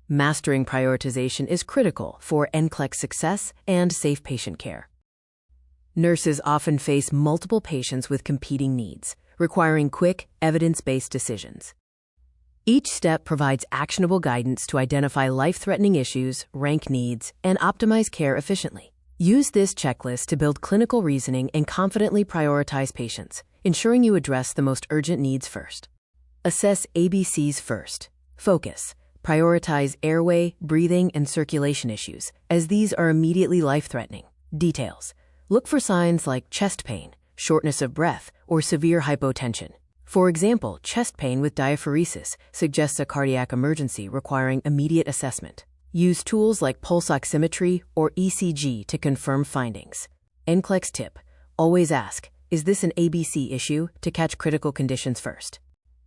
Mastering prioritization is critical for NCLEX success and safe patient care. Nurses often face multiple patients with competing needs, requiring quick, evidence-based decisions. Each step provides actionable guidance to identify life-threatening issues, rank needs, and optimize care efficiently. Use this checklist to build clinical reasoning and confidently prioritize patients, ensuring you address the most urgent needs first. Assess ABCs first. Focus. Prioritize airway, breathing, and circulation issues, as these are immediately life-threatening. Details. Look for signs like chest pain, shortness of breath, or severe hypotension. For example, chest pain with diaphoresis suggests a cardiac emergency requiring immediate assessment. Use tools like pulse oximetry or ECG to confirm findings. NCLEX tip: always ask, is this an ABC issue, to catch critical conditions first.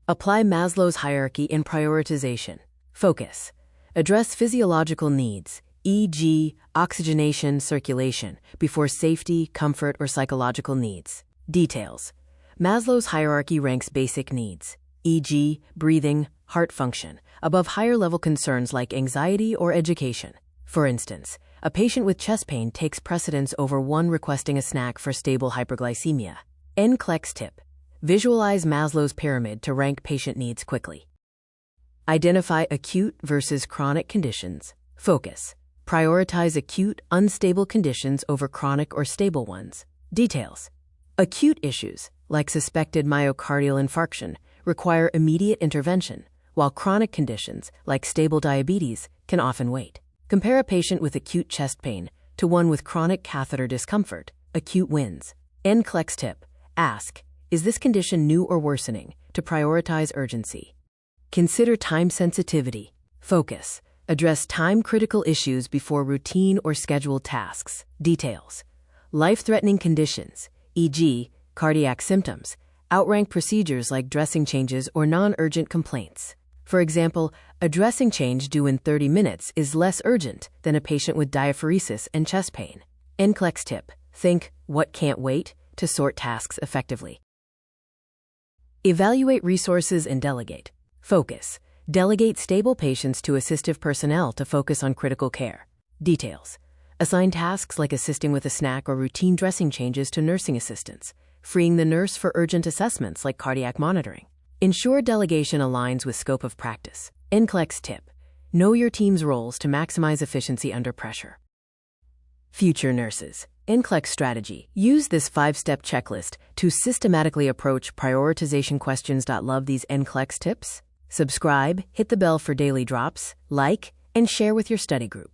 Apply Maslow's hierarchy in prioritization. Focus. Address physiological needs, e.g., oxygenation, circulation, before safety, comfort, or psychological needs. Details. Maslow's hierarchy ranks basic needs, e.g., breathing, heart function, above higher-level concerns like anxiety or education. For instance, a patient with chest pain takes precedence over one requesting a snack for stable hyperglycemia. NCLEX tip: visualize Maslow's pyramid to rank patient needs quickly. Identify acute versus chronic conditions. Focus. Prioritize acute, unstable conditions over chronic or stable ones. Details. Acute issues, like suspected myocardial infarction, require immediate intervention, while chronic conditions, like stable diabetes, can often wait. Compare a patient with acute chest pain to one with chronic catheter discomfort. Acute wins. NCLEX tip: ask, is this condition new or worsening, to prioritize urgency. Consider time sensitivity. Focus. Address time-critical issues before routine or scheduled tasks. Details. Life-threatening conditions, e.g., cardiac symptoms, outrank procedures like dressing changes or non-urgent complaints. For example, a dressing change due in 30 minutes is less urgent than a patient with diaphoresis and chest pain. NCLEX tip: think, what can't wait, to sort tasks effectively. Evaluate resources and delegate. Focus. Delegate stable patients to assistive personnel to focus on critical care. Details. Assign tasks like assisting with a snack or routine dressing changes to nursing assistants, freeing the nurse for urgent assessments like cardiac monitoring. Ensure delegation aligns with scope of practice. NCLEX tip: know your team's roles to maximize efficiency under pressure. Future nurses. NCLEX strategy. Use this 5-step checklist to systematically approach prioritization questions. Love these NCLEX tips? Subscribe, hit the bell for daily drops, like, and share with your study group.